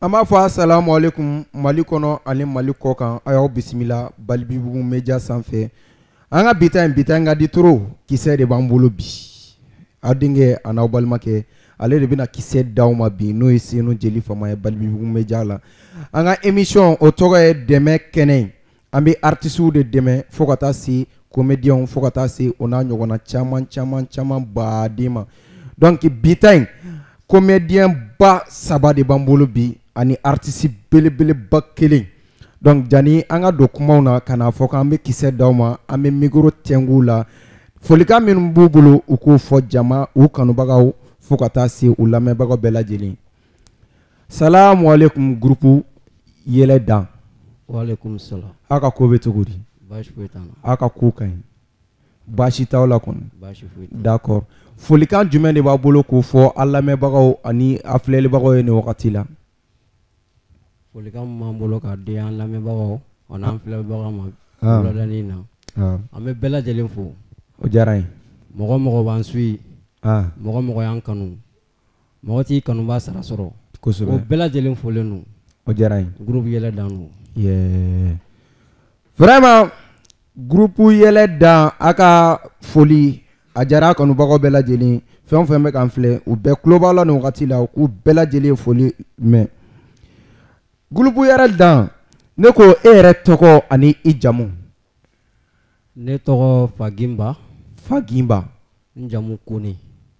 Ama fa assalamu alaikum Mali kɔnɔ ani Mali kɔ kan a y'aw bisimila Balibibugu Media sanfɛ. An ka bita in ka di trop kisɛ de b'an bolo bi. A denkɛ a n'aw balimakɛ ale de bɛna kisɛ d'aw ma bi n'o ye Senu Jeli Fama ye Balibibugu Media la. An ka émission o tɔgɔ ye dɛmɛ kɛnɛ. An bɛ artistes de dɛmɛ fo ka taa se comédiens fo ka taa se o n'a ɲɔgɔnna caman baden ma. Donc bita in comédien ba saba de b'an bolo bi ani artiste belebeleba kelen. Donc jani an ka don kumaw na kana fɔ k'an bɛ kisɛ d'aw ma an bɛ micro tɛngu la. Folikan minnu b'u bolo u k'o fɔ jama u kanubagaw fo ka taa se u lamɛnbagaw bɛɛ lajɛlen. Salamu alaikum groupe Yɛlɛ Dan. Waalaikum salam. Aw ka ko bɛ cogo di? Baasi foyi t'an na. Aw ka ko ka ɲi. Baasi t'aw la kɔni. Baasi foyi t'an na. D'accord. Folikan jumɛn de b'a bolo k'o fɔ a lamɛnbagaw ani a filɛlibagaw ye nin wagati la? Folikan min b'an bolo k'a di an lamɛnbagaw ani an filɛbagaw ma wuladanin na. An bɛ bɛɛ lajɛlen fo. O diyara n ye. Mɔgɔ b'an suit. Mɔgɔ y'an kanu. Mɔgɔ t'i kanu b'a sara sɔrɔ. Kosɛbɛ. O bɛɛ lajɛlen folen don. O diyara n ye. Groupe Yɛlɛ Dan don. Vraiment groupe Yɛlɛ Dan a ka foli a diyara a kanubagaw bɛɛ lajɛlen. Fɛn o fɛn bɛ k'an filɛ u bɛɛ tulo b'aw la nin wagati la u k'u bɛɛ lajɛlen foli mɛn. Groupe Yɛlɛ Dan ne ko e yɛrɛ tɔgɔ ani i jamu. Ne tɔgɔ Fagimba. Fagimba. N jamu Kone.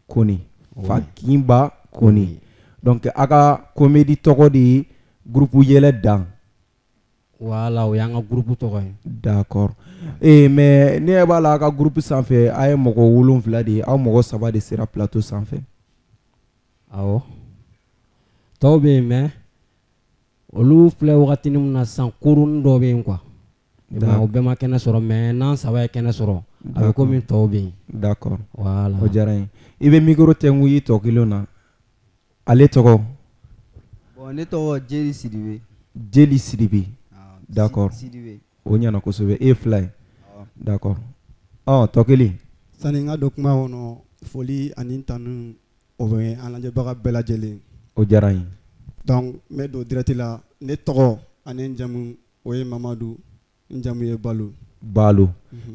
Kone. Fagimba Kone. Donc a ka comédie tɔgɔ de ye groupe Yɛlɛ Dan. Voilà o y'an ka groupe tɔgɔ ye. D'accord. Mais ne b'a la a ka groupe sanfɛ a ye mɔgɔ 7 de ye aw mɔgɔ 3 de sera plateau sanfɛ. Awɔ. Tɔw bɛ yen mais olu filɛ wagatinin min na sisan koronnin dɔ bɛ yen quoi. O bɛɛ ma kɛnɛ sɔrɔ mais n'an 3 ye kɛnɛ sɔrɔ a bɛ komi tɔw bɛ yen. D'accord. Voilà. O diyara n ye. I bɛ micro tɛngu i tɔ kelen na. Ale tɔgɔ? Bon ne tɔgɔ Jeli Sidibe. Jeli Sidibe. D'accord. Sidibe. O ɲɛna kosɛbɛ e fila ye. D'accord. Tɔ kelen. Sani n ka don kuma kɔnɔ foli ani tanu o bɛ an lajɛbaga bɛɛ lajɛlen. O diyara n ye. Donc n bɛ don direct la ne tɔgɔ ani n jamu o ye Mamadu n jamu ye Balo. Balo.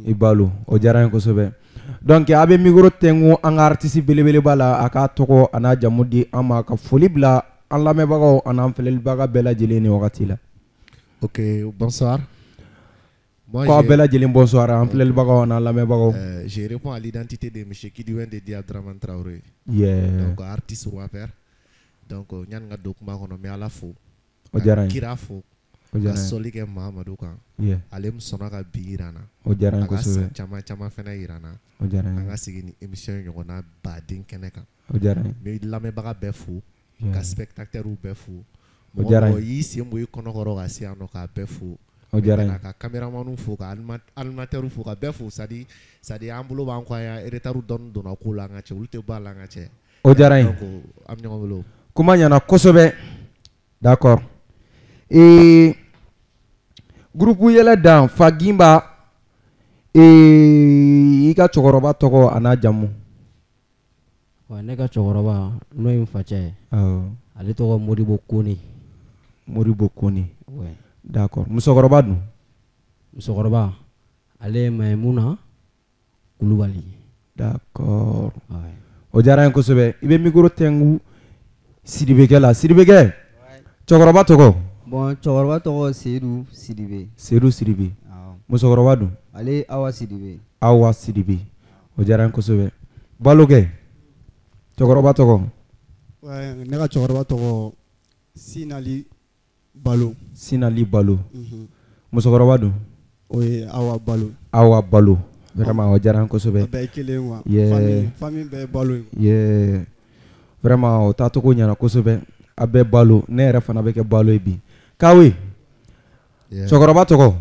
I Balo. O diyara n ye kosɛbɛ. Donc a bɛ micro tɛngu an ka artiste belebeleba la a k'a tɔgɔ a n'a jamu di an ma ka foli bila an lamɛnbagaw ani an filɛlibaga bɛɛ lajɛlen nin wagati la. Ok, bonsoir. Moi, bɛɛ lajɛlen bonsoir an filɛlibagaw ani an lamɛnbagaw. Je réponds à l'identité de monsieur Kidiwen de Abdraman Traoré. Donc artiste rapper. Donc ñaan nga do kuma kono mais ala fo. O diyara n ye. Kira fo. Ka soli kɛ Mahamadu kan. Ale min sɔnna ka bi yirana. O diyara n ye kosɛbɛ. A ka caman fɛnɛ yirana. O diyara n ye. An ka sigi ni émission ɲɔgɔnna baden kɛnɛ kan. O diyara n ye. Mais lamɛnbaga bɛɛ fo. Ka spectateurs bɛɛ fo. O diyara n ye. Mɔgɔ y'i sen bɔ i kɔnɔkɔrɔ ka se yan nɔ k'a bɛɛ fo. O diyara n ye. Ka caméraman fo ka animateur fo ka bɛɛ fo c'est à dire an bolo b'an kɔ yan retard donna ko la an ka cɛ olu tɛ bɔ a la an ka cɛ. O diyara n ye. Donc an bɛ ɲɔgɔn bolo. Kuma ɲɛna kosɛbɛ. D'accord. Groupe Yɛlɛ Dan Fagimba i ka cɛkɔrɔba tɔgɔ a n'a jamu. Ne ka cɛkɔrɔba n'o ye n facɛ ye. Ale tɔgɔ Modibo Kone. Modibo Kone. D'accord. Musokɔrɔba dun? Musokɔrɔba ale ye Mayimuna Kulubali. D'accord. O diyara n ye kosɛbɛ. I bɛ micro tɛngu Sidibekɛ la. Sidibekɛ. Cɛkɔrɔba tɔgɔ? Bon cɛkɔrɔba tɔgɔ Seydou Sidibe. Seydou Sidibe. Musokɔrɔba dun? Ale Awa Sidibe. Awa Sidibe. O diyara n ye kosɛbɛ. Balokɛ. Cɛkɔrɔba tɔgɔ? Ne ka cɛkɔrɔba tɔgɔ Sinali Balo. Sinali Balo. Musokɔrɔba dun? O ye Awa Balo. Awa Balo. Vraiment o diyara n ye kosɛbɛ. A bɛɛ ye kelen quoi. Famille bɛɛ ye Balo ye. Vraiment o taacogo ɲɛna kosɛbɛ. A bɛɛ Balo. Ne yɛrɛ fana bɛ kɛ Balo ye bi. Kawe. Cɛkɔrɔba tɔgɔ?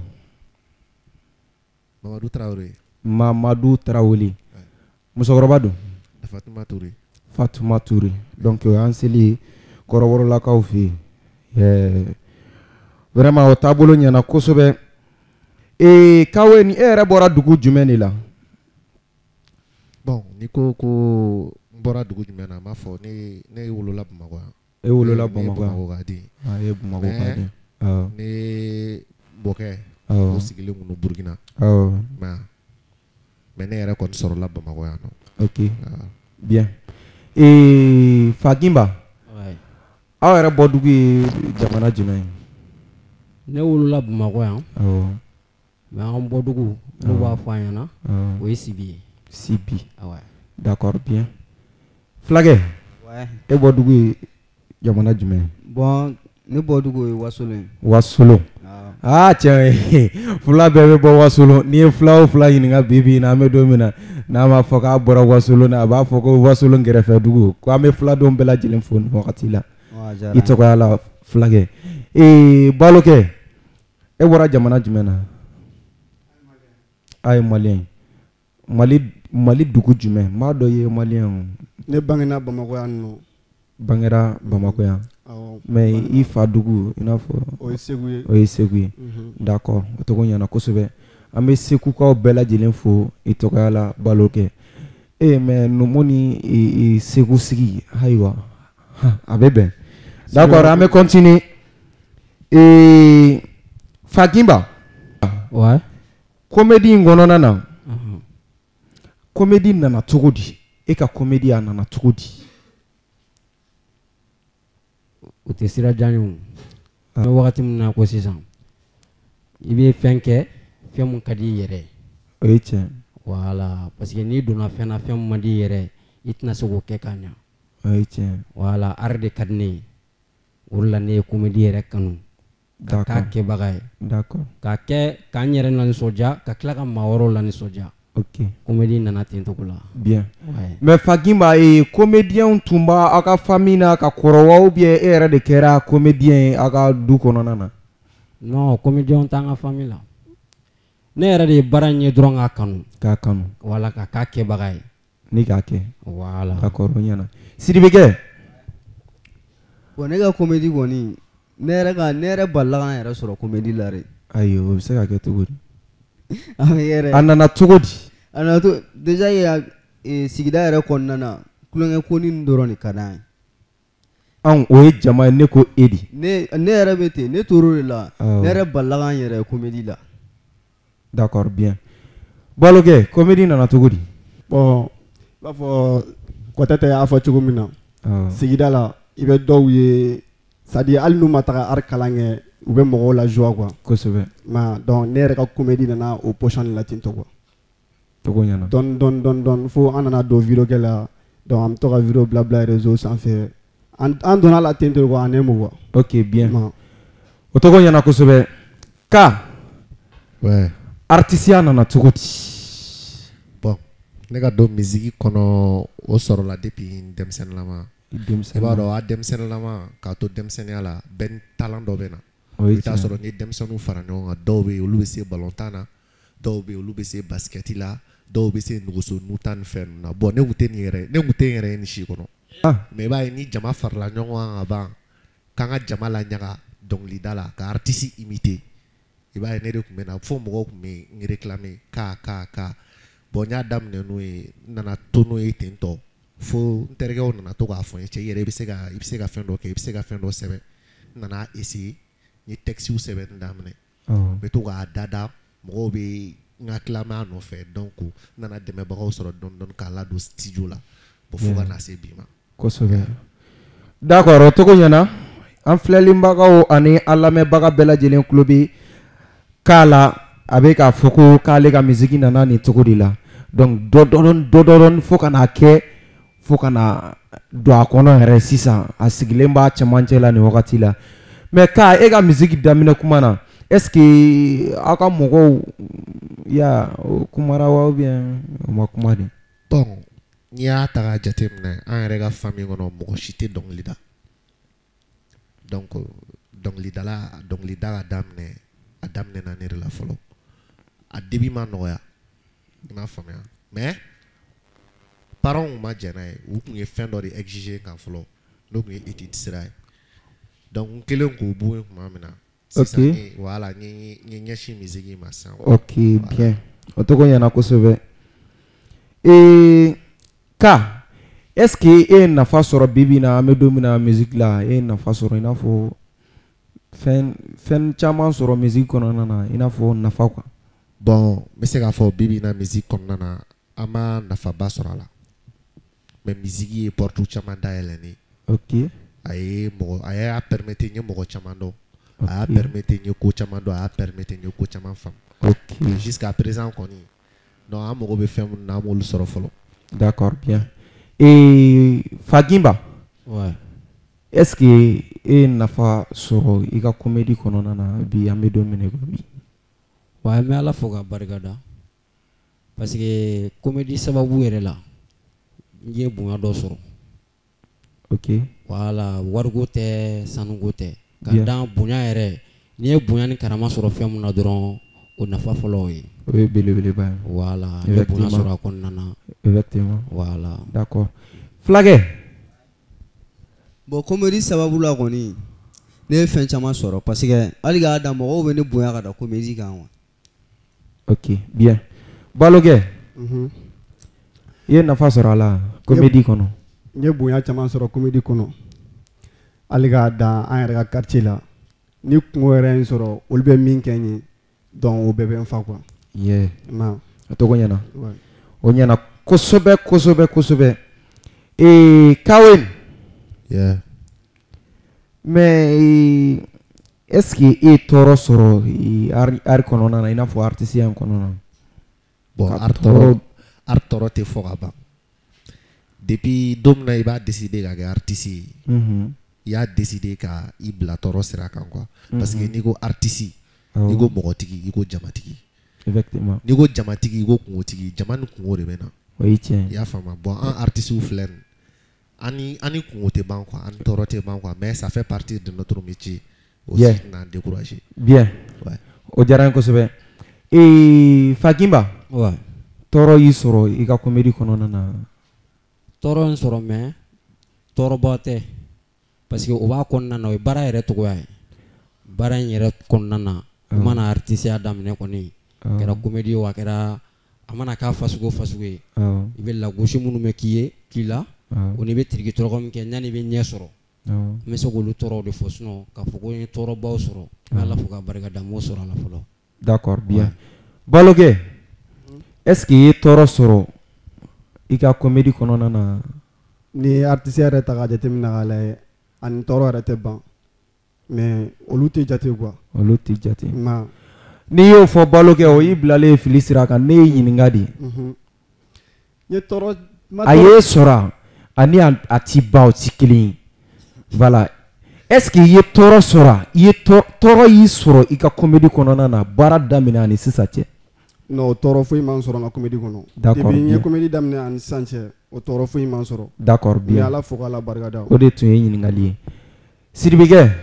Mamadu Traoré. Mamadu Traoré. Musokɔrɔba dun? Fatuma Touré. Fatuma Touré. Donc o y'an seli kɔrɔbɔrɔlakaw fɛ yen. Vraiment o taabolo ɲɛna kosɛbɛ. Kawe ni e yɛrɛ bɔra dugu jumɛn de la? Bon ni ko n bɔra dugu jumɛn na n b'a fɔ ne wolola Bamakɔ. E wolola Bamakɔ. Ka di. Ah, ye Bamako Mais ka di. ne bokɛ Awɔ. o sigilen kun don Burkina. Awɔ. Mais ne yɛrɛ kɔni sɔrɔla Bamako yan nɔ. OK. Ah. Bien. Fagimba. Ouais. Aw yɛrɛ bɔdugu ye jamana jumɛn ye? Ne wolola Bamako yan. Awɔ. Mais an bɔdugu n'u b'a fɔ an ɲɛna o ye Sibi ye. Sibi. Ouais. D'accord, bien. Fulakɛ. Ouais. E bɔdugu ye jamana jumɛn ye? Bon ne bɔdugu ye Wasolo ye. Wasolo. Ah tiɲɛ fula bɛɛ bɛ bɔ Wasolo. N'i ye fula o fula ɲininka bi bi in na an bɛ don min na n'a ma fɔ k'a bɔra Wasolo na a b'a fɔ ko Wasolo kɛrɛfɛ dugu ko an bɛ fuladenw bɛɛ lajɛlen fo nin wagati la. I tɔgɔya la fulakɛ. Balokɛ e bɔra jamana jumɛn na? A ye Malien. Mali dugu jumɛn? M'a dɔn i ye Malien o. Ne bangena Bamako yan nɔ. Bangera Bamako yan. Mais i fa dugu i n'a fɔ o ye Segu ye. O ye Segu ye. D'accord o tɔgɔ ɲɛna kosɛbɛ. An bɛ Segukaw bɛɛ lajɛlen fo i tɔgɔya la Balokɛ. Mais numu ni Segu sigi ayiwa a bɛ bɛn. D'accord an bɛ continuer. Fagimba. Ouais. Comédie in kɔnɔna na. Comédie nana cogo di? E ka comédie a nana cogo di? O tɛ sira jan ye o. An bɛ wagati min na ko sisan i bɛ fɛn kɛ fɛn mun ka di i yɛrɛ ye. O ye tiɲɛ. Voilà parce que n'i donna fɛn na fɛn mun man di i yɛrɛ ye i tɛna se k'o kɛ ka ɲa. O ye tiɲɛ. Voilà art de ka di ne ye o de la ne ye comédie yɛrɛ kanu ka k'a kɛbaga ye. D'accord. K'a kɛ k'an yɛrɛ lanisɔndiya ka tila ka maa wɛrɛw lanisɔndiya. OK. Comédie nana ten togo la. Bien. Ouais. Mais Fagimba comédien tun b'a aw ka famille na ka kɔrɔ wa ou bien e yɛrɛ de kɛra comédien aw ka du kɔnɔna na? Non comédien t'an ka famille la. Ne yɛrɛ de ye baara in ye dɔrɔn k'a kanu. K'a kanu. Voilà ka k'a kɛbaga ye. Ni k'a kɛ. Voilà. D'accord o ɲɛna. Sidibekɛ. Bon ne ka comédie kɔni ne yɛrɛ balila k'an yɛrɛ sɔrɔ comédie la de. Ayi o bɛ se ka kɛ cogo di? A nana cogo di? A nana to déjà sigida yɛrɛ kɔnɔna na kulonkɛ ko ni dɔrɔn de ka d'an ye. Anw o ye jama ye ne ko e di. Ne yɛrɛ bɛ ten ne tor'o de la ne yɛrɛ balila k'an yɛrɛ ye comédie la. D'accord bien. Balokɛ comédie nana cogo di? Bon i b'a fɔ Kɔtɛtɛ y'a fɔ cogo min na sigida la i bɛ dɔw ye c'est à dire hali n'u ma taga art kalan kɛ u bɛ mɔgɔw la joie quoi. Kosɛbɛ. Donc ne yɛrɛ ka comédie nana o position de la ten tɔ quoi. Togo ɲɛna. Dɔn fo an nana don vidéo kɛ la donc an bɛ to ka vidéo bila réseau sanfɛ an donna la ten tɔ quoi en un mot quoi. OK bien. O togo ɲɛna kosɛbɛ. Ka. Ouais. Artisia nana cogo di? Bon ne ka don musique kɔnɔ o sɔrɔla depuis denmisɛnnilama. I b'a dɔn a denmisɛnnilama k'a to denmisɛnninya la bɛɛ ni talent dɔ bɛ na. I bɛ taa sɔrɔ ni denmisɛnninw fara ɲɔgɔn kan dɔw bɛ yen olu bɛ se balontan na dɔw bɛ yen olu bɛ se basket la dɔw bɛ se nɛgɛso nuta ni fɛn ninnu na bon ne kun tɛ nin yɛrɛ ne kun tɛ n yɛrɛ ye nin si kɔnɔ mais i b'a ye ni jama farala ɲɔgɔn kan ka ban k'an ka jama laɲaga dɔnkilida la ka artiste imiter i b'a ye ne de tun bɛ na fo mɔgɔw tun bɛ n réclamer ka bon n y'a daminɛ n'o ye n nana to n'o ye ten tɔ fo n terikɛw nana to k'a fɔ n ye cɛ i yɛrɛ i bɛ se ka fɛn dɔ kɛ i bɛ se ka fɛn dɔ sɛbɛn n nana essayer n ye texte sɛbɛnni daminɛ n bɛ to k'a dada mɔgɔw bɛ n ka tilamaya nɔfɛ donc n nana dɛmɛbagaw sɔrɔ dɔɔni dɔɔni k'a ladon studio la bon fo ka na se bi ma. Kosɛbɛ. D'accord o togo ɲɛna an filɛlinbagaw ani an lamɛnbaga bɛɛ lajɛlen tulo bɛ k'a la a bɛ k'a fɔ ko k'ale ka musique nana nin cogo de la donc dɔdɔɔni fo ka n'a kɛ fo ka na don a kɔnɔ yɛrɛ sisan a sigilen b'a cɛmancɛ la nin wagati la mais ka e ka musique daminɛ kuma na est-ce que aw ka mɔgɔw ya kumara wa ou bien o ma kuma de? Bon n'i y'a ta k'a jateminɛ an yɛrɛ ka famille kɔnɔ mɔgɔ si tɛ dɔnkili da donc dɔnkilida ka daminɛ a daminɛna ne de la fɔlɔ a début ma nɔgɔya i m'a faamuya mais parents ma jɛn n'a ye u tun ye fɛn dɔ de exiger kan fɔlɔ n'o tun ye étude sira ye donc n kɛlen k'o bɔ yen tuma min na sisan voilà n ye ɲɛsin musique ma sisan. OK bien o togo ɲɛna kosɛbɛ. Ka est-ce que e ye nafa sɔrɔ bi bi in na an bɛ don min na musique la e ye nafa sɔrɔ i n'a fɔ fɛn caman sɔrɔ musique kɔnɔna na i n'a fɔ nafa quoi. Bon n bɛ se k'a fɔ bibi na musique kɔnɔna na an ma nafaba sɔrɔ a la mais musique ye porte caman dayɛlɛ ni. Ok. A y'a permettre n ye mɔgɔ caman dɔn. A y'a permettre n ye ko caman dɔn, a y'a permettre n ye ko caman faamu. Ok. Jusqu'à présent kɔni non an mago bɛ fɛn minnu na an m'olu sɔrɔ fɔlɔ. D'accord, bien. Et Fagimba. Ouais. Est-ce que e nafa sɔrɔ i ka comédie kɔnɔna na bi an bɛ don min na ko bi? Ouais, mais ala fo ka barika da. Parce que comédie sababu yɛrɛ la n ye bonya dɔ sɔrɔ. Ok. Voilà, wariko tɛ sanuko tɛ. Ka dan bonya yɛrɛ n'i ye bonya ni karama sɔrɔ fɛn mun na dɔrɔn o nafa fɔlɔ o ye. O ye belebeleba ye. Voilà, n ye bonya sɔrɔ a kɔnɔna na. Effectivement. Voilà. D'accord. Fulakɛ. Bon comédie sababu la kɔni ne ye fɛn caman sɔrɔ parce que hali k'a da mɔgɔw bɛ ne bonya ka da comédie kan wa. Ok, bien. Balokɛ. I ye nafa sɔrɔ a la comédie kɔnɔ. N ye bonya caman sɔrɔ comédie kɔnɔ hali k'a dan an yɛrɛ ka quartier la ni kungo yɛrɛ ye n sɔrɔ olu bɛ min kɛ n ye donc o bɛɛ bɛ n fa quoi. Yeah. Non. A tɔgɔ ɲɛna. Ouais. O ɲɛna kosɛbɛ kosɛbɛ kosɛbɛ. Kawen. Yeah. Mais est-ce que e tɔɔrɔ sɔrɔ art kɔnɔna na i n'a fɔ artisiya in kɔnɔna na? Bon art tɔɔrɔ tɛ fɔ ka ban. Depuis don min na i b'a décider ka kɛ artiste ye. I y'a décider ka i bila tɔɔrɔ sira kan quoi. Parce que n'i ko artiste i ko mɔgɔtigi i ko jamatigi. Effectivement. N'i ko jamatigi i ko kungotigi jama ni kungo de bɛ na. O ye tiɲɛ. I y'a faamu. Bon an artistes filɛ nin ani kungo tɛ ban quoi ani tɔɔrɔ tɛ ban quoi mais ça fait partie de notre métier. Aussi n'en décourager. Bien. Ouais. O diyara n kosɛbɛ. Fagimba. Ouais. Tɔɔrɔ y'i sɔrɔ i ka comédie kɔnɔna na? Tɔɔrɔ in sɔrɔ mais tɔɔrɔba tɛ parce que o b'a kɔnɔna na o ye baara yɛrɛ cogoya ye. Baara in yɛrɛ kɔnɔna na i mana artisiya daminɛ kɔni kɛra comédie o a kɛra a mana k'a fasugu fasugu ye i bɛ lagosi minnu bɛ k'i la o ni bɛ tiriki tɔrɔkɔ min kɛ yanni i bɛ ɲɛ sɔrɔ n bɛ se k'olu tɔɔrɔw de fɔ sinon k'a fɔ ko n ye tɔɔrɔbaw sɔrɔ n bɛ ala fo ka barika da n m'o sɔrɔ a la fɔlɔ. D'accord, bien. Balokɛ est-ce que i ye tɔɔrɔ sɔrɔ i ka comédie kɔnɔna na? Ni artiste yɛrɛ ta k'a jateminɛ k'a lajɛ ani tɔɔrɔ yɛrɛ tɛ ban mais olu tɛ jate quoi. Olu tɛ jate. Non. N'i y'o fɔ Balokɛ o y'i bilalen fili sira kan ne ye ɲininka de. N ye tɔɔrɔ. A ye sɔrɔ ani a ti ban o ti kelen ye. Voilà. Est-ce que i ye tɔɔrɔ sɔrɔ tɔɔrɔ y'i sɔrɔ i ka comédie kɔnɔna na baara daminɛ ani sisan cɛ? Non tɔɔrɔ foyi m'an sɔrɔ n ka comédie kɔnɔ. D'accord. Depuis n ye comédie daminɛ ani sisan cɛ o tɔɔrɔ foyi m'an sɔrɔ. D'accord, bien. Mais ala fo k'ala barika da. O de tun ye ɲininkali ye. Sidibikɛ.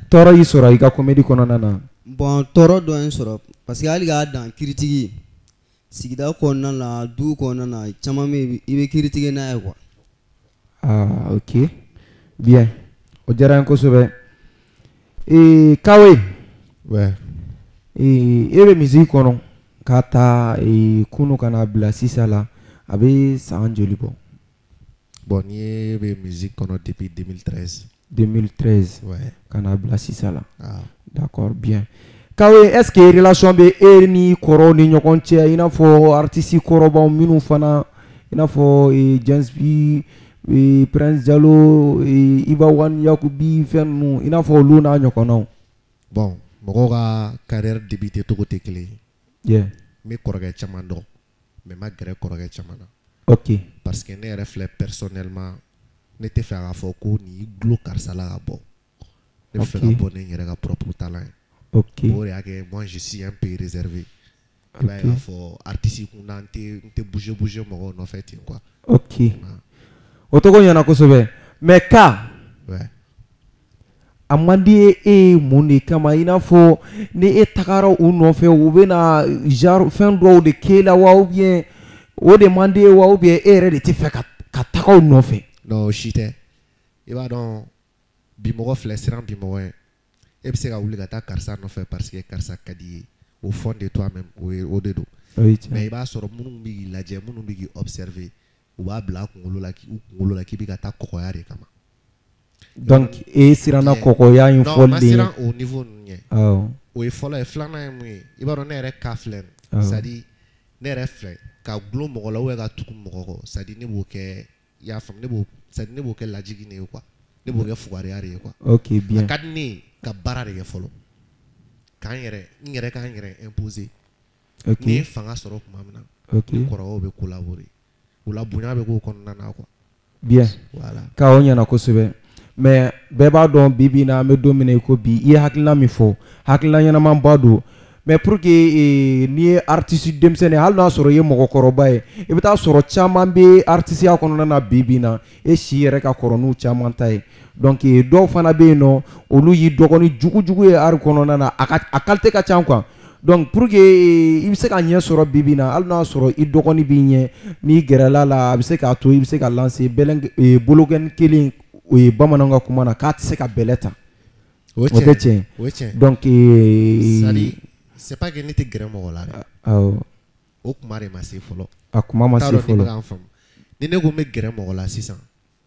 Tɔɔrɔ y'i sɔrɔ i ka comédie kɔnɔna na? Bon tɔɔrɔ dɔ ye n sɔrɔ parce que hali k'a dan kiritigi sigida kɔnɔna na du kɔnɔna na caman bɛ i bɛ kiiritigɛ n'a ye quoi. Ah ok, bien. O diyara n kosɛbɛ. Kawe. Ouais. E bɛ musique kɔnɔ k'a ta kunu ka n'a bila sisan la a bɛ san joli bɔ? Bon n'i ye bɛ musique kɔnɔ depuis 2013. 2013. Ouais. Ka n'a bila sisan la. Ah. D'accord, bien. Kawe est-ce que relation bɛ e ni kɔrɔw ni ɲɔgɔn cɛ i n'a fɔ artiste kɔrɔbaw minnu fana i n'a fɔ James B, Prince Jalo, Iba Wan Yakubi fɛn ninnu i n'a fɔ olu n'a ɲɔgɔnnaw? Bon mɔgɔw ka carrière débuté togo tɛ kelen ye. Yeah. N bɛ kɔrɔkɛ caman dɔn mais n ma gɛrɛ kɔrɔkɛ caman na. Ok. Parce que ne yɛrɛ filɛ personnellement ne tɛ fɛ k'a fɔ ko nin y'i gulo karisa la ka bɔ. Ne bɛ fɛ ka bɔ ne yɛrɛ ka propre talent ye. Ok. O de y'a kɛ moi je suis un peu réservé. I b'a ye k'a fɔ artiste kun na n tɛ bouger mɔgɔw nɔfɛ ten quoi. Ok. O tɔgɔ ɲɛna kosɛbɛ mais ka. Ouais. A man di e mun de kama i n'a fɔ ni e tagara u nɔfɛ u bɛna genre fɛn dɔw de k'e la wa ou bien o de man di e wa ou bien e yɛrɛ de tɛ fɛ ka taga u nɔfɛ? Non o si tɛ. I b'a dɔn bi mɔgɔ filɛ siran bi mɔgɔ ye. E bɛ se ka wuli ka taa karisa nɔfɛ parce que karisa ka di ye. Au fond de toi-même o de don. Mais i b'a sɔrɔ minnu bɛ k'i lajɛ minnu bɛ k'i observer u b'a bila u kunkolo la k'i bɛ ka taa kɔkɔya de kama. Donc et sirana koko ya une folle. Non, ma au niveau nye. O e folle e flana e mui. Ibaro ne re kaflen. C'est-à-dire ne re fle ka glo mo la o ga tuku mo ko. C'est-à-dire ne bo ke ya fam ne bo c'est-à-dire ne bo ke la jigi ne quoi. Ne bo ke fugari ari quoi. OK bien. Kadni ka bara de folo. Kan yere kan yere imposer. OK. Ni fanga soro kuma mina. OK. Ko rawo be collaborer. Ula bunya be ko konna na quoi. Bien. Voilà. Ka onya na kosebe. Mais beba don bibi na me dominer ko bi i hakilina mi fo. Hakilina yana man bado. Mais pour que ni artiste demsene hal na soro ye mogo koroba e be ta soro chaman be artiste ya kono na bibi na e si yere ka koronu chaman tay. Donc do fana be no olu yi dogoni jugu e ar kono na akalte ka chan quoi. Donc pour que il se ka nya soro bibi na hal na soro i dogoni bi nye ni gerala la be se ka to i be se ka lancer beleng bologen killing oui bamananga kumana ka se ka beleta okay donc c'est pas que n'était grand mo la o kuma re ma se folo akuma ma se folo ni ne go me grand mo la 600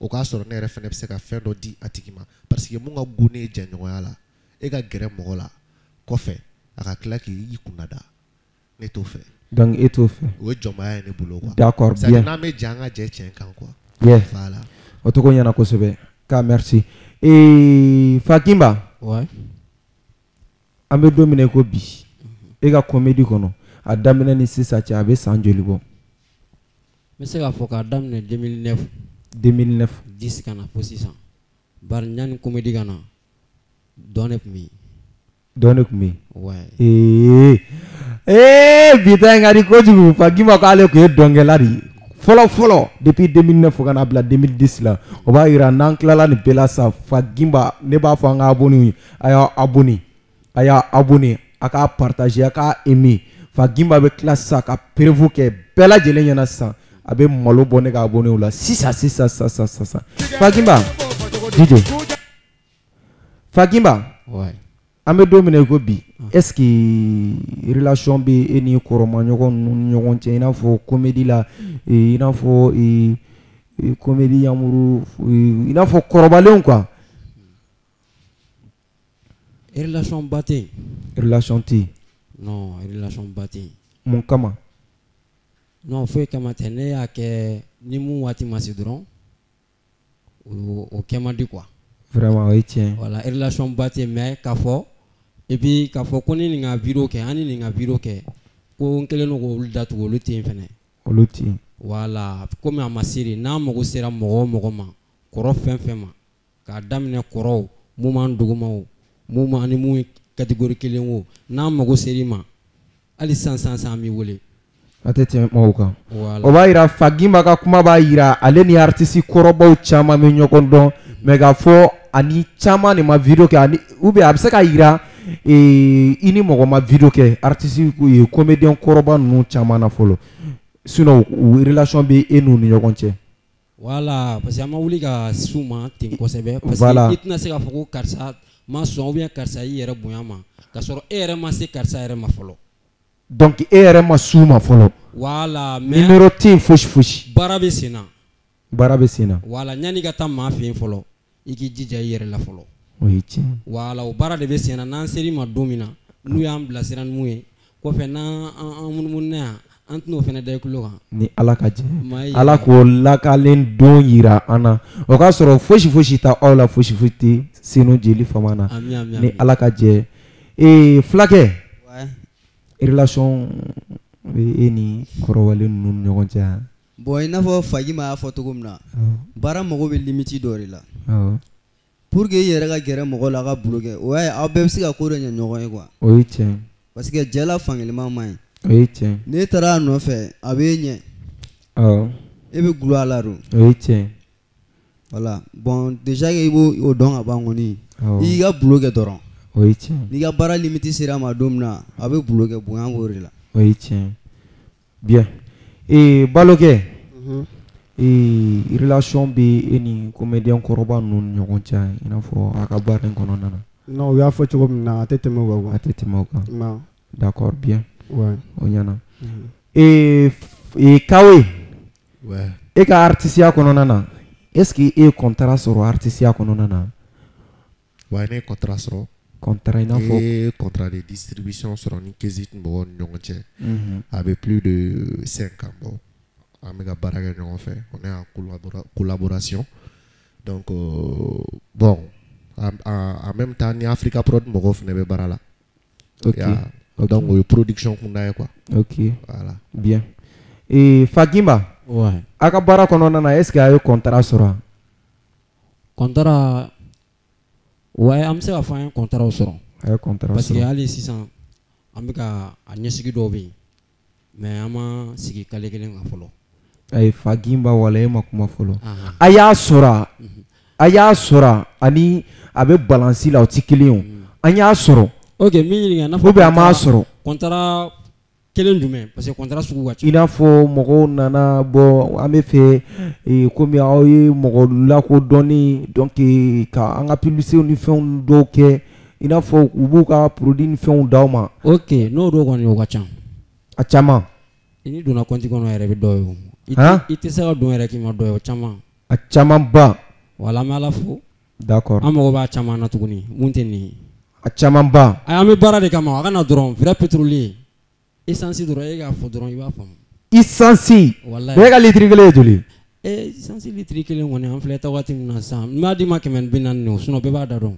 o ka soro ne refene be se ka fe do di atikima parce que mun ga gune janyo ya la e ga grand mo la ko fe aka klaki yi kunada ne to fe donc et to fe o joma ya ne bulo quoi d'accord bien ça na me janga je chen kan quoi voilà otoko nyana ko sebe ka merci et Fakimba ouais ambe dominer ko bi e ga comédie kono a damene ni sisa cha abe sanjoli bo mais c'est la fois ka damene 2009 10 kana position bar ñan comédie kana donek mi ouais bita ngari ko jugu Fakimba ko ale ko dongelari Follow depuis 2009 fo kana bla 2010 la o ba ira nan klala ni bela sa Fakimba ne ba fo nga aboni aya abonné aka partager aka aimer Fakimba be classe sa ka prévu ke bela jelen yana sa abe malo bonne ka abonné ou la ça Fakimba DJ Fakimba ouais ambe dominer ko bi est-ce que relation be eni koroma nyogon che ina fo comédie la ina fo comédie yamuru ina fo korobalen quoi relation baté relation ti non relation baté mon kama non faut kama tene ya ke ni mu wati masidron o kema di quoi vraiment oui tiens voilà relation baté mais ka fo et puis ka fo ko ni nga vidéo ke ani ni nga vidéo ke ko nkele no go datu go lutin fene oluti voilà comme a masiri na mo go sera mo ma koro fen ma ka damne koro mu man duguma mu ma ni mu catégorie kelen wo na mo go seri ma ali 500 mi wole atete mawuka voilà o ba ira Fakimba ka kuma ba ira ale ni artiste korobaw chama me nyokondo mais ga fo ani chama ni ma vidéo ke ani ube abse ka ira ini mogo ma vidéo ke artiste comédien koroba nu chama na folo sinon relation be enu ni nyokonche voilà parce que ma wuli ka suma tin ko sebe parce voilà. que itna se ka foko karsa ma so ou bien karsa yi yere buyama ka soro ere ma se karsa ere ma folo donc ere ma suma folo voilà mais numéro tin fush barabe sina voilà nyani ga tam ma fin folo iki jija yere la folo oui tiens voilà o bara de be sina nan seri ma domina nu ya ambla siran muye ko fe na munna antno fene day kulo ni alaka je alako lakalen don yira ana o ka soro fushi ta ola fushi sino jeli famana ni alaka je flake ouais relation eni korowale nun nyogonja boy na fo Fakimba fo tugumna bara mogo be limiti dori la pour que yere ga gere mogo la ga bloquer ouais a be se ka ko de nyogon quoi oui tiens parce que jela fangilema mai oui tiens ne tara no fe abenye e be glo ala ro oui tiens voilà bon déjà que ibo o don abangoni i ga bloquer doron oui tiens ni ga bara limiti sira ma domna abe bloquer buyan wori la oui tiens bien et baloke relation be eni comédien koroba nun nyogoncha ina fo akabare kono nana non ya fo chogo na atete moga ma d'accord bien ouais onyana et kawe ouais e ka artiste ya kono nana est-ce que e contrat sur artiste ya kono nana Ouais, ne contrat sɔrɔ. Contrat in n'a fɔ. Et contrat de distribution sɔrɔ ni Kezi mɔgɔw ni ɲɔgɔn cɛ. Avec plus de 5 ans bon. An bɛ ka baara kɛ ɲɔgɔn fɛ. On est en collaboration. Donc bon, en même temps ni Africa Prod mɔgɔw fana bɛ baara la. OK. Donc o ye production kunda ye quoi. OK. Voilà. Bien. Et Fagimba. Ouais. A ka baara kɔnɔna na est-ce que a ye contrat sɔrɔ? Contrat ouais, an bɛ se ka fɔ an ye contrat sɔrɔ. A ye contrat sɔrɔ. Parce que hali sisan an bɛ ka a ɲɛsigi dɔw bɛ yen mais an ma sigi kale kelen kan fɔlɔ. Ayi Fagimba wala e ma kuma fɔlɔ. A y'a sɔrɔ. A y'a sɔrɔ ani a bɛ balance la o tɛ kelen ye. An y'a sɔrɔ. OK, min ɲininka n'a fɔ. Ou bien an m'a sɔrɔ. Contrat kelen jumɛn parce que contrat sugu ka ca. I n'a fɔ mɔgɔw nana bɔ an bɛ fɛ komi aw ye mɔgɔ lakodɔnni donc ka an ka publicité ni fɛnw dɔw kɛ i n'a fɔ u b'u ka produit ni fɛnw d'aw ma. OK, n'o dɔw kɔni o ka ca. A caman. I ni donna compte kɔnɔ yɛrɛ bɛ dɔ ye o. I tɛ se ka don yɛrɛ k'i ma dɔ ye o caman. A caman ba. Wala an bɛ Ala fo. D'accord. An mago b'a caman na tuguni mun tɛ nin ye. A caman ba. An bɛ baara de kama a kana dɔrɔn vrai pétrolier. Essence dɔrɔn e k'a fɔ dɔrɔn i b'a faamu. Essence. Wallahi. Ne ka litiri kelen ye joli? Essence litiri kelen kɔni an filɛ ta waati min na sisan n b'a d'i ma 440 o sinon bɛɛ b'a da dɔn.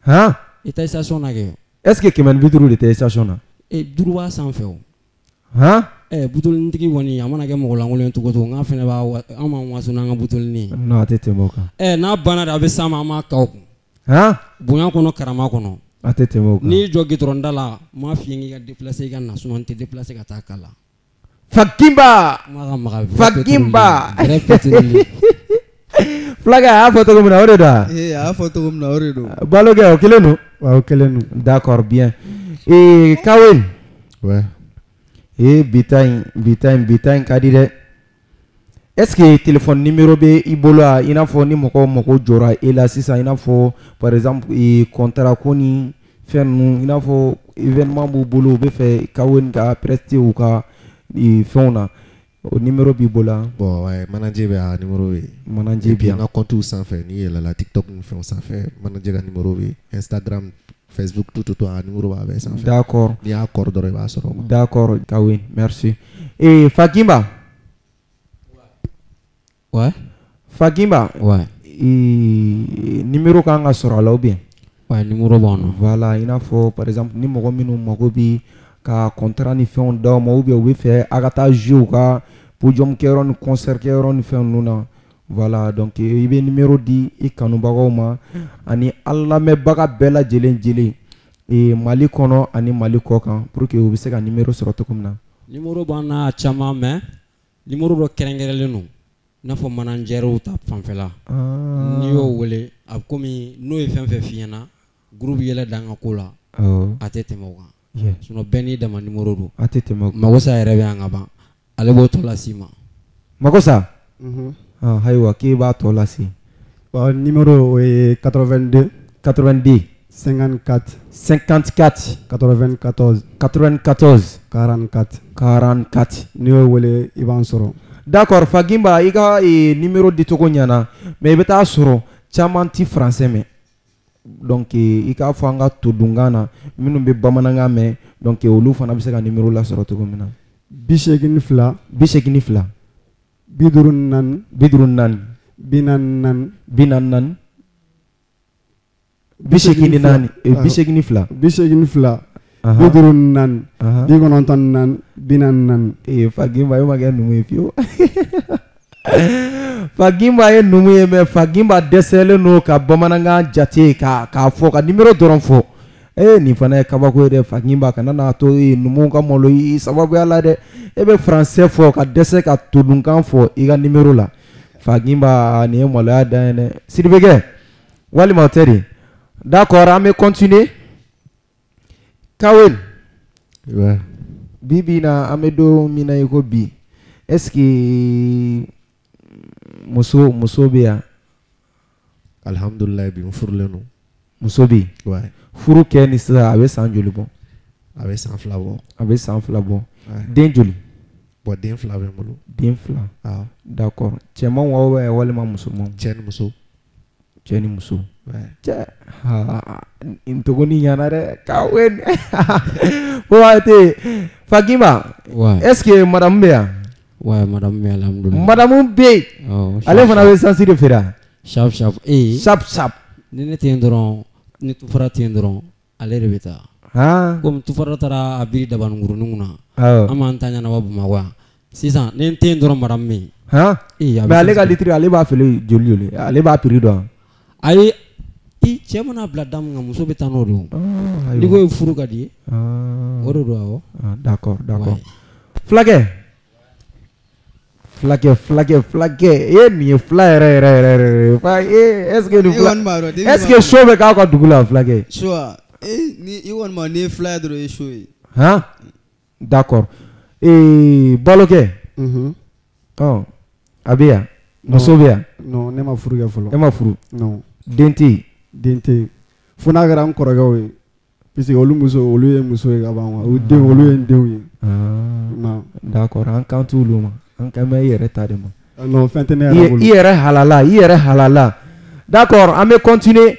Han? I ta station na kɛ. Est-ce que 450 de tɛ station na? Duuru b'a sanfɛ o. Han? Butolintigi kɔni a mana kɛ mɔgɔ lankolon cogo o cogo n k'a fɛnɛ b'a an m'an waso n'an ka butolini ye. Non a tɛ tɛmɛ o kan. N'a banna de a bɛ s'a ma an b'a k'aw kun. Han? Bonya kɔnɔ karama kɔnɔ. A tɛ tɛmɛ o kan. N'i jɔ gitɔrɔn da la n m'a f'i ye k'i ka déplacer i ka na sinon n tɛ déplacer ka taa kala. Fagimba. Fagimba. Fulaga a y'a fɔ cogo min na o de don wa? A y'a fɔ cogo min na o de don. Balokɛ o kelen don? Wa o kelen don. D'accord bien. Kawel. Ouais. Bita in ka di dɛ. Est-ce que téléphone numéro bɛ i bolo a i n'a fɔ ni mɔgɔw mago jɔra e la sisan i n'a fɔ par exemple contrat ko ni fɛn ninnu i n'a fɔ événement b'u bolo u bɛ fɛ Kawel ka prester u ka fɛnw na o numéro b'i bolo. Bon ouais manager bɛ a numéro bɛ. Manager bi yan. N ka compte sanfɛ n'i yɛlɛla TikTok ni fɛnw sanfɛ manager ka numéro bɛ Instagram. Facebook tout a numéro b'a bɛɛ sanfɛ. D'accord. N'i y'a kɔrɔ dɔrɔn i b'a sɔrɔ. D'accord Kawel merci. Fagimba. Ouais. Fagimba. Ouais. Numéro kan ka sɔrɔ a la ou bien? Ouais numéro b'an na. Voilà i n'a fɔ par exemple ni mɔgɔ minnu mago bi ka contrat ni fɛnw d'aw ma ou bien u bɛ fɛ a ka taa jouer u ka podium kɛyɔrɔ ni concert kɛyɔrɔ ni fɛn ninnu na. Voilà donc i bɛ numéro di i kanubagaw ma ani an lamɛnbaga bɛɛ lajɛlen Mali kɔnɔ ani Mali kɔ kan pour que u bɛ se ka numéro sɔrɔ cogo min na. Numéro b'an na caman mais numéro dɔ kɛrɛnkɛrɛnlen don i n'a fɔ manager ta fanfɛla. N'i y'o wele a bɛ komi n'o ye fɛn fɛn f'i ɲɛna groupe yɛlɛ dan ka ko la a tɛ tɛmɛ o kan. Sinon bɛɛ n'i dama numéro don. A tɛ tɛmɛ o kan. Magosa yɛrɛ bɛ yan ka ban ale b'o tɔ las'i ma. Magosa. Ayiwa k'i b'a tɔ lase. Numéro o ye 82 54 94 44 n'i y'o wele i b'an sɔrɔ. D'accord Fagimba i ka numéro dicogo ɲɛna mais i bɛ taa sɔrɔ caman ti français mɛn donc i k'a fɔ an ka todunkan na minnu bɛ bamanankan mɛn donc olu fana bɛ se ka numéro lasɔrɔ cogo min na. 82 52 54 54 44 44 84 84 84 54 94 44 Fagimba ye ma kɛ numu ye fiyewu. Fagimba ye numu ye mais Fagimba dɛsɛlen don ka bamanankan jate k'a fɔ ka numéro dɔrɔn fɔ. Nin fana ye kabako ye dɛ Fagimba kana n'a to numuw ka malo i sababuya la dɛ e bɛ français fɔ ka dɛsɛ ka todunkan fɔ i ka numéro la. Fagimba nin ye maloya dan ye dɛ. Sidibekɛ walima o tɛ de. D'accord an bɛ continuer. Kawel. Ouais. Bibi na an bɛ don min na i ko bi est-ce que muso bɛ yan? Alhamdulillah bi n furulen don. Muso bɛ yen. Ouais. Furu kɛ ni sisan a bɛ san joli bɔ? A bɛ san 2 bɔ. A bɛ san 2 bɔ. Den joli? Bon den 2 bɛ n bolo. Den 2. D'accord. Cɛman wa walima musoman? Cɛ ni muso. Cɛ ni muso. Cɛ n tuguni ɲana dɛ Kawen waati Fakima est-ce que madame bɛ yan ouais madame bɛ alhamdulillah madame bɛ ale fana bɛ essence de feere sharp sharp ni ne tɛ yen dɔrɔn ni tufara tɛ yen dɔrɔn ale de bɛ taa komi tufara taara a biri dabaninkurunin kunna an b'an ta ɲɛnabɔ Bamakɔ yan sisan ni n tɛ yen dɔrɔn madame bɛ yen mais ale ka litre ale b'a feere joli ale b'a prix dɔn ayi cɛ mana bila da min kan muso bɛ taa n'o de ye n'i ko furu ka di ye o de don awɔ d'accord fulakɛ nin ye fila yɛrɛ est-ce que so bɛ k'aw ka dugu la fulakɛ so ni i kɔni ma ni ye fila ye dɔrɔn i ye so ye d'accord balokɛ a bɛ yan muso bɛ yan non ne ma furu kɛ fɔlɔ e ma furu non den tɛ yen fo n'a kɛra n kɔrɔkɛw ye puisque olu ye muso ye ka ban olu ye n denw ye d'accord an kan t'olu ma an kan bɛ i yɛrɛ ta de ma non fɛn tɛ ne yɛrɛ bolo i yɛrɛ halala d'accord an bɛ continuer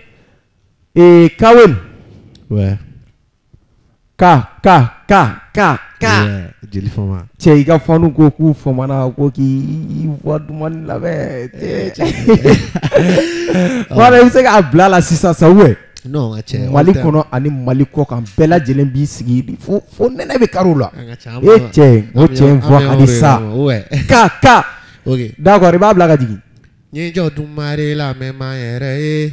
Kawen ouais jeli fama cɛ i ka fanu ko k'u famana ko k'i voix duman labɛn wala i bɛ se k'a bila la sisan sa non Mali kɔnɔ ani Mali kɔ kan bɛɛ lajɛlen b'i sigi fo nɛnɛ bɛ kari o la cɛ o cɛ in fɔ halisa ka d'accord i b'a bila ka jigin Nye jɔ dumare la mɛ ma yɛrɛ ye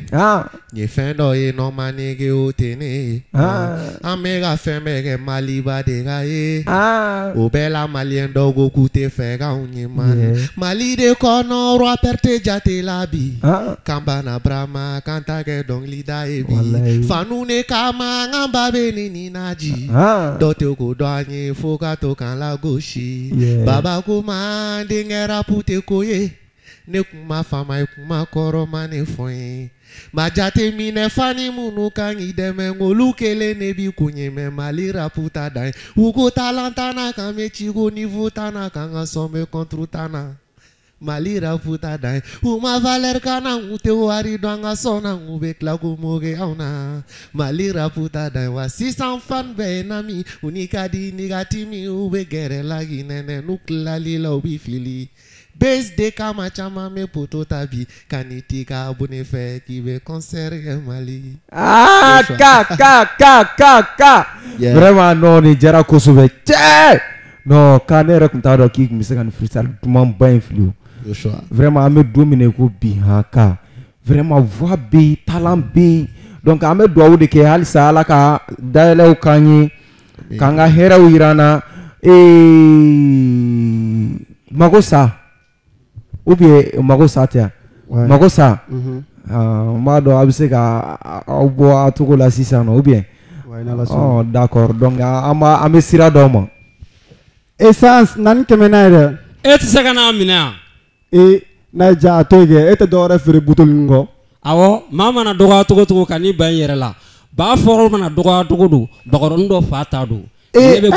nye fɛn dɔ ye nɔ ma nege o tɛ ne ye an bɛ ka fɛn bɛɛ kɛ Maliba de ka ye o bɛɛ la maliyɛn dɔw ko k'u tɛ fɛ k'anw ye Mali de kɔnɔ roi père tɛ jate la bi kan bana Brahma kan ta kɛ dɔnkilida ye bi fanu ne kama an ba bɛ nin naji dɔ tɛ ko dɔ an ye fo ka to kan la gosi baba ko ma denkɛ rapu tɛ ko ye ne kuma fama ye kuma kɔrɔ ma ne fɔ ye ma jate minɛ fani minnu kan k'i dɛmɛ ngolu kelen ne bi kun ye mɛ Mali rapu ta dan ye u ko talent tana kan mɛ ciko niveau tana kan ka sɔn mɛ contre tana Mali rapu ta dan ye u ma valeur kana u tɛ wari dɔn an ka sɔn na u bɛ tila k'u moge anw na Mali rapu ta dan ye wa sisan fan bɛɛ ye nami u ni ka di ni ka timi u bɛ gɛrɛ la k'i nɛnɛ n'u tilali la u bɛ fili BSD kama caman bɛ poto ta bi ka ni ti ka abonné fɛ k'i bɛ concert kɛ Mali vraiment non nin diyara kosɛbɛ cɛ non ka ne yɛrɛ tun t'a dɔn k'i tun bɛ se ka nin freestyle dumanba in fili o vraiment an bɛ don min na i ko bi ka vraiment voix bɛ yen talent bɛ yen donc an bɛ dugawu de kɛ halisa Ala ka dayɛlɛw k'an ye k'an ka hɛrɛw jira an na mago sa ou bien mago sa tɛ yan mago sa n b'a dɔn a bɛ se ka aw bɔ a cogo la sisan nɔ ou bien d'accord donc an bɛ sira d'aw ma essence naani kɛmɛ n'a ye dɛ e tɛ se ka n'a minɛ yan n'a ye ja a to yen kɛ e tɛ dɔwɛrɛ feere butoli kɔ awɔ maa mana dɔgɔya cogo cogo ka n'i ban i yɛrɛ la ba fɔlɔ mana dɔgɔya cogo don bakɔrɔnin dɔ fa ta don ne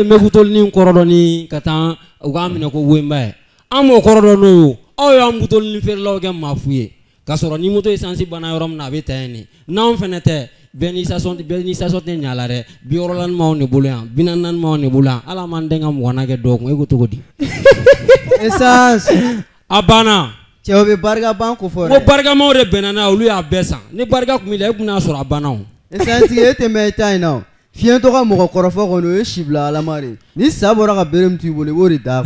bɛ butolinin kɔrɔ dɔn ni ka taa u k'a minɛ ko wenba ye an m'o kɔrɔ dɔn n'o ye aw y'an butolinin feerelaw kɛ maa fu ye k'a sɔrɔ ni moto essence banna yɔrɔ min na a bɛ taa yen de n'anw fɛnɛ tɛ bɛɛ ni station tɛ ɲa la dɛ 60 m'anw de bolo yan 40 m'anw de bolo yan ala m'an den ka 20 kɛ dɔw kun e ko cogo di essence a banna cɛw bɛ barika ban ko fɔ dɛ ko barikamaw de bɛnna n'a ye olu y'a bɛɛ san ni barika tun b'i la e tun n'a sɔrɔ a banna o essence e tɛ mɛn i ta in na fiɲɛ tɔgɔ mɔgɔ kɔrɔfɔ kɔni o ye sibila alama de ni sa bɔra ka bere min t'i bolo i b'o de da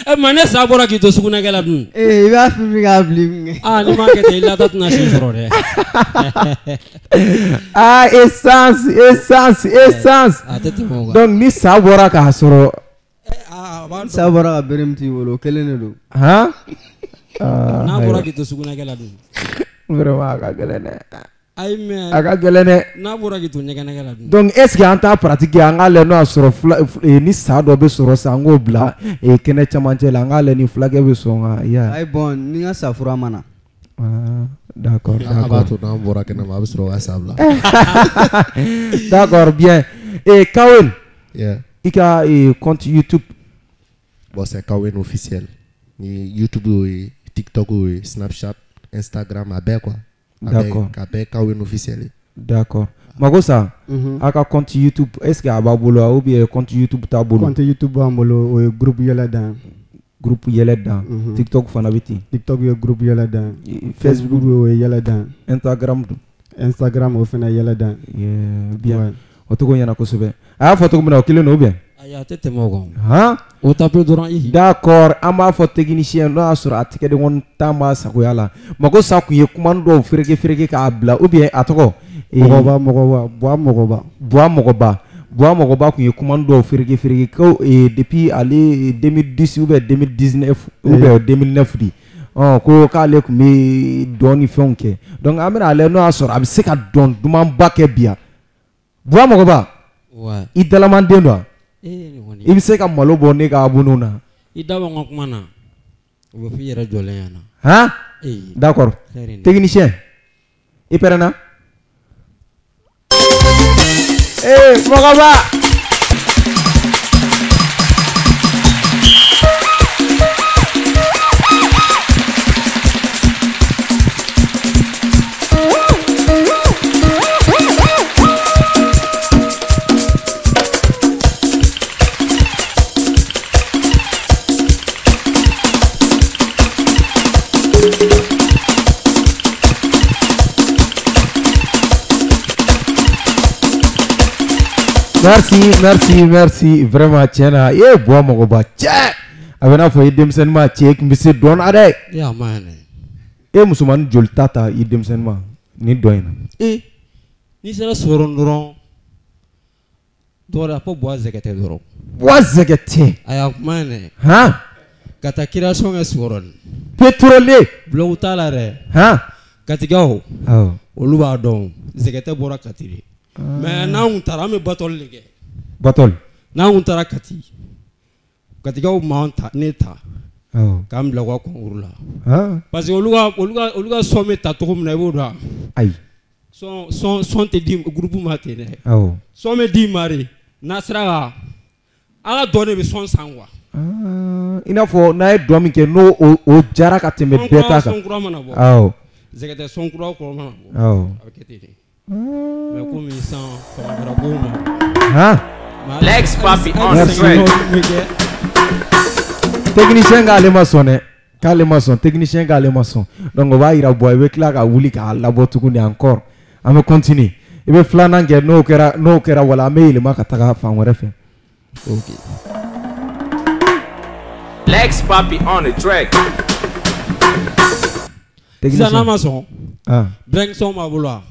e ma ne sa bɔra k'i to sugunɛkɛ la dun i b'a fili k'a bili min kɛ ni m'a kɛ ten i lata tɛna si sɔrɔ dɛ essence donc ni sa bɔra k'a sɔrɔ sa bɔra ka bere min t'i bolo o kelen de don n'a bɔra k'i to sugunɛkɛ la dun vraiment a ka gɛlɛn dɛ ayi mais a ka gɛlɛn dɛ n'a bɔra k'i to ɲɛgɛnɛgɛ la dun donc est ce que an t'a pratique an k'a lajɛ n'o y'a sɔrɔ ni sa dɔ bɛ sɔrɔ sa an k'o bila kɛnɛ camancɛ la an k'a lajɛ ni fulakɛ bɛ sɔn ka ayi bon ni n ka sa fura ma na d'accord a b'a to n'an bɔra kɛnɛ ma a bɛ sɔrɔ ka sa bila d'accord bien Kawen i ka compte YouTube bon c'est Kawen officiel ni YouTube o ye TikTok o ye Snapchat Instagram a bɛɛ quoi D'accord. Avec Kawin officiel. D'accord. Magosa, aka compte YouTube, est-ce que ababolo ou bien compte YouTube tabolo? Compte YouTube ambolo o groupe Yeladan. Groupe Yeladan. TikTok fanabiti. TikTok yo groupe Yeladan. Facebook o Yeladan. Instagram o fena Yeladan. Bien. Otogo yana kosobe. Aya photo ko na okile no bien. Aya tete mogo. Hein? O tape doran i. D'accord, ama fo technicien no asura atike de won tama sakoyala. Mago saku ye kumando frege ka abla ou bien atoko. Mogoba ku ye kumando frege ko depuis aller 2010 ou bien 2019 ou bien 2009 di. Ko kale ku mi doni fonke. Donc amena ale no asura abi se ka don duman bake bia. Boa mogoba. Ouais. Idalamande no. I bɛ se ka malo bɔ ne ka abunu na. I da bɛ n ka kuma na o bɛ f'i yɛrɛ jɔlen ɲɛna. Han? D'accord. Technicien i pɛrɛnna. Mɔgɔba. Merci vraiment tiens ye bois mogoba tche avena fo idemsen ma tche mbisi don ade ya man musuman jol tata idemsen ma ni doina ni sera soron doron dora po bois zekete doron aya man ha kata création est soron pétrolier blow tala re ha katigaw olu ba don zekete bora katiri mais na un tara me batol lege na un tara katigaw manta neta kam la ko ngurula parce que oluga somme ta to na boda ay son te dim groupe matene somme di mari nasra ala donne be son sangwa ina fo na e do mi ke no o jara ka tembe beta ka zekete son kura ko mana mais comme ils sont Lex Papi on the track. Technicien gale maçon kale maçon technicien gale maçon donc on va ira boy we kla ka wuli ka labo tukuni encore ame continue e be flana nge no kera wala me ile maka taka fa wore fe okay Lex Papi on the track. Technicien maçon bring son ma vouloir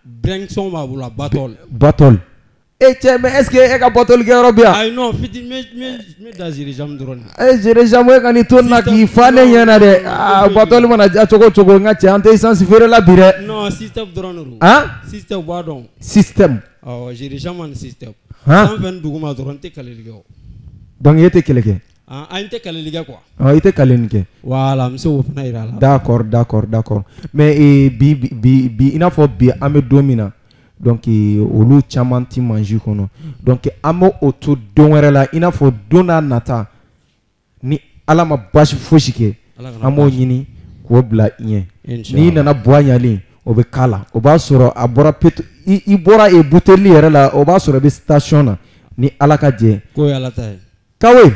bring son ma vouloir battle mais est-ce que e ka battle ke robia ay non fiti me da jirijam drone jirijam we kan tonna ki fane yana de battle mana chogo ngache ante essence fere la bire non system drone ru system wadon system jirijam man system en fen duguma drone te kaleligo donc yete keleke inte kaleliga quoi ite kalenike voilà monsieur wofna ira la d'accord mais bi ina fo bi ame domina donc olu chaman ti manji kono donc amo auto donwere la ina fo dona nata ni ala ma bashi foshike amo nyini ko bla yen ni nana boanyali o be kala o ba soro abora pet i bora e buteli yere la o ba soro be station na ni ala ka je ko yala tay kawe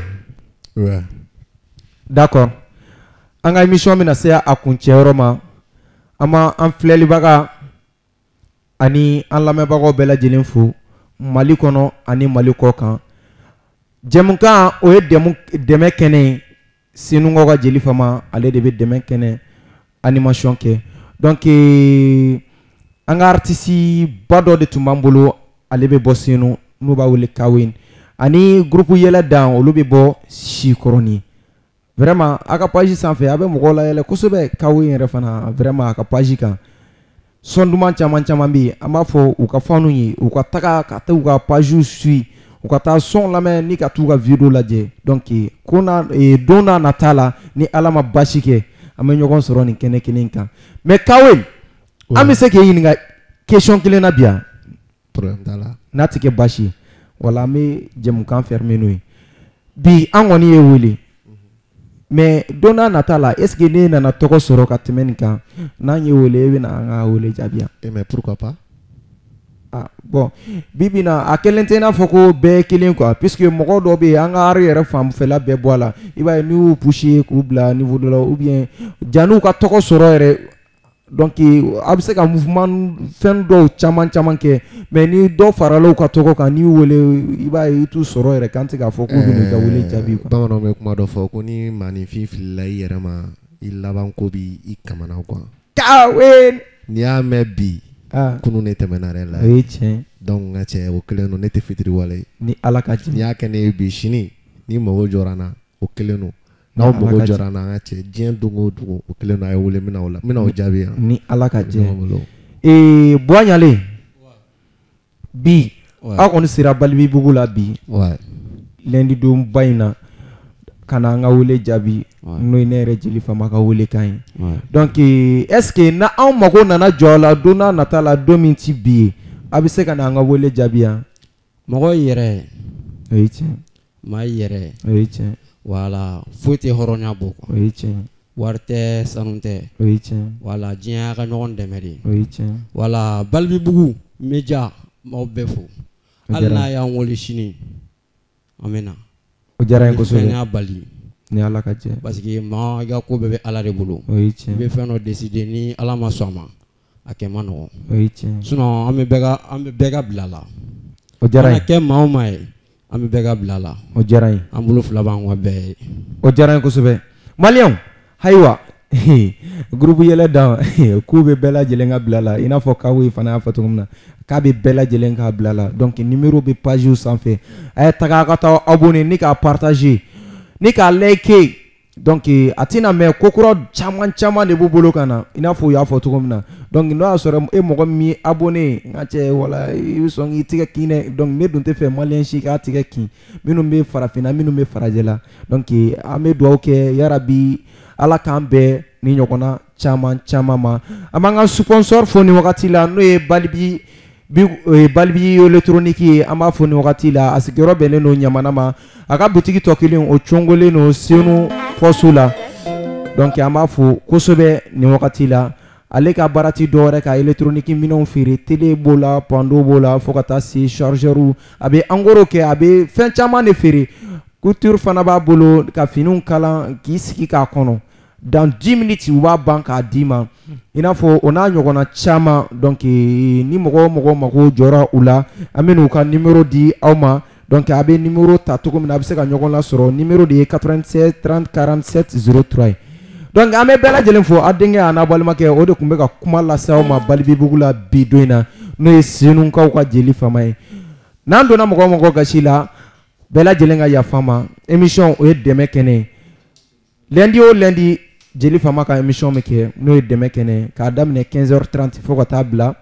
ouais d'accord anga émission mina se a kunche roma ama an fleli baga ani an lamɛbagaw bɛɛ lajɛlen fo Mali kɔnɔ ani Mali kɔ kan jɛmukan o ye dɛmɛ kɛnɛ Senunkɔ ka jeli fama ale de bɛ dɛmɛ kɛnɛ animation kɛ donc an ka artiste ba dɔ de tun b'an bolo ale bɛ bɔ Senu n'u b'a wele Kawin ani groupe yɛlɛ dan olu bɛ bɔ Sikɔrɔni vraiment a ka page sanfɛ a bɛ mɔgɔw layɛlɛ kosɛbɛ Kawin yɛrɛ fana vraiment a ka page kan son duman caman bi an b'a fɔ u ka fanu ye u ka taga ka taa u ka page suit u ka taa son lamɛn ni ka t'u ka video lajɛ donc don n'a nata la ni ala ma basi kɛ an bɛ ɲɔgɔn sɔrɔ nin kɛnɛ kelen kan mais Kawin an bɛ se k'e ɲininka question kelen na bi yan problème t'a la n'a tɛ kɛ basi wala an bɛ jɛmukan fermer n'o ye bi an kɔni ye wele mais donna natala est-ce que ne nana tɔgɔ sɔrɔ ka tɛmɛ nin kan n'an ye wele e bɛna an ka wele jaabi yan. Mais pourquoi pas? Ah bon bibi na a kelen tɛ n'a fɔ ko bɛɛ kelen quoi puisque mɔgɔ dɔ bɛ yen an ka ari yɛrɛ fanfɛla bɛɛ bɔ a la i b'a ye n'u y'u pusher k'u bila niveau dɔ la ou bien jan'u ka tɔgɔ sɔrɔ yɛrɛ donc a bɛ se ka mouvement fɛn dɔw caman kɛ mais ni dɔ farala u ka tɔgɔ kan n'i y'u wele i b'a ye i t'u sɔrɔ yɛrɛ kan tɛ k'a fɔ k'u bɛna i ka wele jaabi quoi. Bamananw bɛ kuma dɔ fɔ ko ni maninfin filila i yɛrɛ ma i laban ko bi i kamana quoi. Kawen. N'i y'a mɛn bi. Kunu ne tɛmɛna yɛrɛ la. O ye tiɲɛ. Donc n ka cɛ o kelen don ne tɛ fitiri wale. Ni ala ka jɛ. N'i y'a kɛ ne ye bi sini ni mago jɔra n na o kelen don. N'aw mago jɔra n na an ka cɛ diɲɛ don o don o kelen don a ye wele n bɛna o jaabi yan. Ni ala ka jɛ. Boɲalen bi aw kɔni sera Balibibugu la bi. Lundi don ba in na ka na an ka wele jaabi n'o ye ne yɛrɛ Jeli Fama ka wele kan ye. Donc est-ce que na anw mago nana jɔ a la don n'a nata la don min ti bi ye a bɛ se ka na an ka wele jaabi yan. Mɔgɔ yɛrɛ. O ye tiɲɛ. Maa yɛrɛ. O ye tiɲɛ. Wala foyi tɛ hɔrɔnya bɔ. O ye tiɲɛ. Wari tɛ sanu tɛ. O ye tiɲɛ. Wala diɲɛ y'a ka ɲɔgɔn dɛmɛ de. O ye tiɲɛ. Wala Balibibugu média m'aw bɛɛ fo. Hali n'a y'an wele sini an bɛ na. O diyara n ye kosɛbɛ. Fɛn y'a bali. Ni ala ka jɛ. Parce que maa i ka ko bɛɛ bɛ ala de bolo. O ye tiɲɛ. I bɛ fɛn dɔ décider ni ala ma sɔn a ma a kɛ man nɔgɔn. O ye tiɲɛ. Sinon an bɛ bɛɛ ka bila la. O diyara n ye. An ka kɛ maa o maa ye an bɛ bɛɛ ka bila la. O diyara n ye. An bolo fila b'an kɔ bɛɛ ye. O diyara n ye kosɛbɛ. Maliyɛnw ayiwa groupe yɛlɛ dan k'u bɛ bɛɛ lajɛlen ka bila la i n'a fɔ Kawo fana y'a fɔ cogo min na k'a bɛ bɛɛ lajɛlen ka bila la donc numéro bɛ page sanfɛ a ye taga a ka taa abonné ni k'a partager ni k'a liker donc a tɛna mɛn ko kura caman de b'u bolo ka na i n'a fɔ u y'a fɔ cogo min na donc n'o y'a sɔrɔ e mɔgɔ min ye abonné n ka cɛ wala i bɛ sɔn k'i tigɛ kin dɛ donc ne dun tɛ fɛ maliyɛn si k'a tigɛ kin minnu bɛ farafinna minnu bɛ farajɛ la donc an bɛ dugawu kɛ yarabi ala k'an bɛɛ ni ɲɔgɔnna caman ma an b'an ka sponsor fo ni wagati la n'o ye Balibi électronique ye an b'a fo ni wagati la a sigiyɔrɔ bɛnnen don Ɲamana ma a ka butigi tɔ kelen o congolen don Senu poste la donc an b'a fo kosɛbɛ ni wagati la ale ka baara ti dɔwɛrɛ ka électronique minɛnw feere télé b'o la pando b'o la fo ka taa se chargeur a bɛ engros kɛ a bɛ fɛn caman de feere couture fana b'a bolo ka finiw kalan k'i sigi k'a kɔnɔ dans 10 minutes u b'a ban k'a d'i ma i n'a fɔ o n'a ɲɔgɔnna caman donc ni mɔgɔ mago jɔra u la an bɛ n'u ka numéro di aw ma donc a bɛ numéro ta cogo min na a bɛ se ka ɲɔgɔn lasɔrɔ numéro de ye 96 30 47 03 donc an bɛ bɛɛ lajɛlen fo a denkɛ a n'a balimakɛ o de tun bɛ ka kuma lase aw ma Balibibugu la bi don in na n'o ye Senukaw ka Jeli Fama ye n'an donna mɔgɔ gasi la bɛɛ lajɛlen ka yafa ma émission o ye dɛmɛ kɛnɛ lundi o lundi Jeli Fama ka émission bɛ kɛ n'o ye dɛmɛ kɛnɛ k'a daminɛ 15h30 fo ka taa bila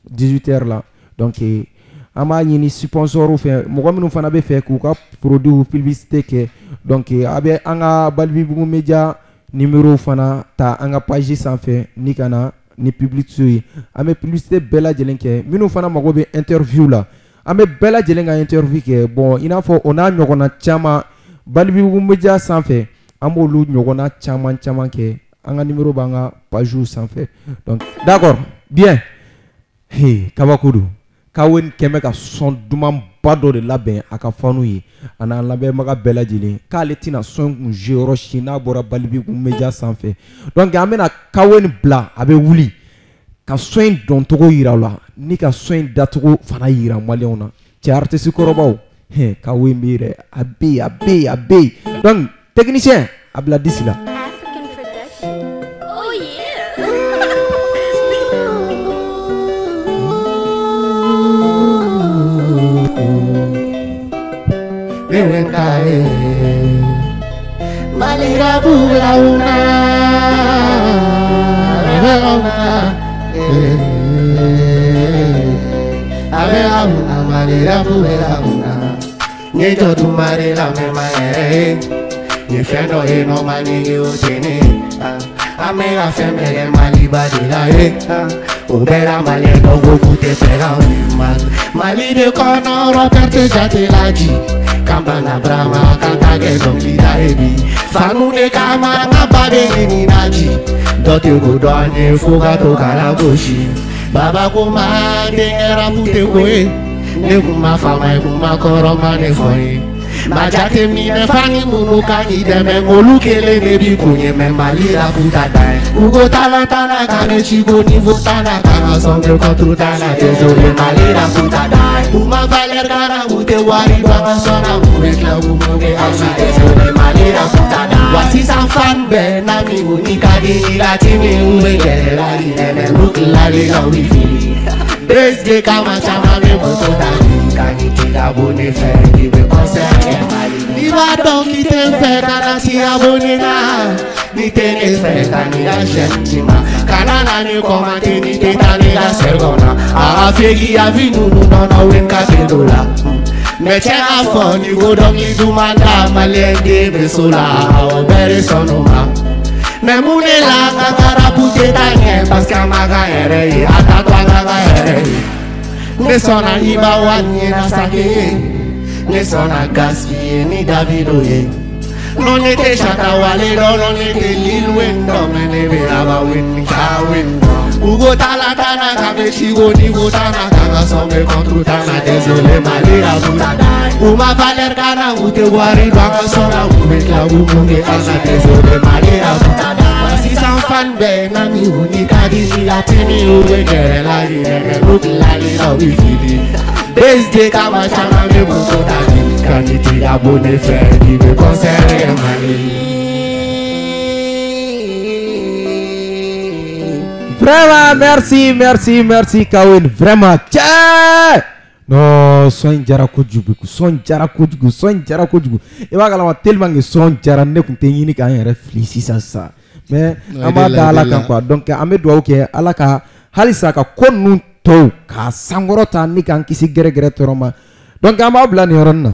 18h la donc an b'a ɲini sponsor fɛ mɔgɔ minnu fana bɛ fɛ k'u ka produit publicité kɛ donc a bɛ an ka Balibibugu média numéro fana ta an ka page sanfɛ ni ka na ni publicité ye an bɛ publicité bɛɛ lajɛlen kɛ minnu fana mago bɛ interview la an bɛ bɛɛ lajɛlen ka interview kɛ bon i n'a fɔ o n'a ɲɔgɔnna caman Balibibugu média sanfɛ an b'olu ɲɔgɔnna caman kɛ an ka numéro b'an ka page sanfɛ donc d'accord bien kabako don Kawo kɛmɛ ka son dumanba dɔ de labɛn a ka fanu ye a n'an lamɛnbaga bɛɛ lajɛlen k'ale tɛna son kun jouer yɔrɔ si n'a bɔra Balibibugu média sanfɛ donc an bɛna Kawo bila a bɛ wuli ka son in dɔncogo yira la ni ka son in dacogo fana yira maliyɛnw na cɛ artiste kɔrɔbaw Kawo bɛ yɛrɛ a bɛ yen donc technicien a bila disi la. Malira pura una malira pura una ni to tu mare la me mae ni fendo e no mani yo tene amega femere maliba de la Ubera male go go te pega mal mali de kono ro perte jate laji kampana brama kanta ke dongida ebi fanu ne kama ngabade ni naji dote go donye fuga to kala goshi baba kuma dengera pute koe ne kuma fama kuma koroma ne foi majate mi ne fani munu kani deme molukele ne bi kunye me malira puta dai ugo talantana kane chigo nivo tana kana songe kontru tana désolé malira puta dai uma valer gara ute wari banga sona urekla umunge alma désolé malira puta dai wasi san fan be na mi unika di latini uwe la di deme lukla le ga wi fili desde kama chama me boto dai kani tiga bone fe di be concert Iba dong kita fekana si abonina, ni tene fekani la gentima, kanana ni komante ni tetani la sergona, a fegi a vinu no no wenka pedola. Meche a foni go dong li dumanda malenge besola, o bere sonoma. Memune la ngara pute tanye, paska maga ere, atatwa maga ere. Nesona iba wanye na sake. Nesona gaspille ni Davido ye. Non était Chatawale, non était Lil Wendo, mais ne verra win kawin. Ugo talatana kame chigo ni votana kanga sombe contre tana désolé malira putada. Uma valer kana ute wari banga sona umekla umunge ana désolé malira putada. Si san fan be na mi unika di latini uwe kere la di neme look la li la wi fili. Desde kama chama me buto tani kaniti abone fe di me concert mani. Vraiment, merci Kawin, vraiment. Tchè! Non, son jara kojugu. E ba kala tellement que son jara ne kun te yini ka en réfléchir ça. Mais ama da ala kan quoi. Donc ame do ke ala ka halisa ka konu to ka sangorota ni kan kisi gere toroma. Donc ama bla ni horon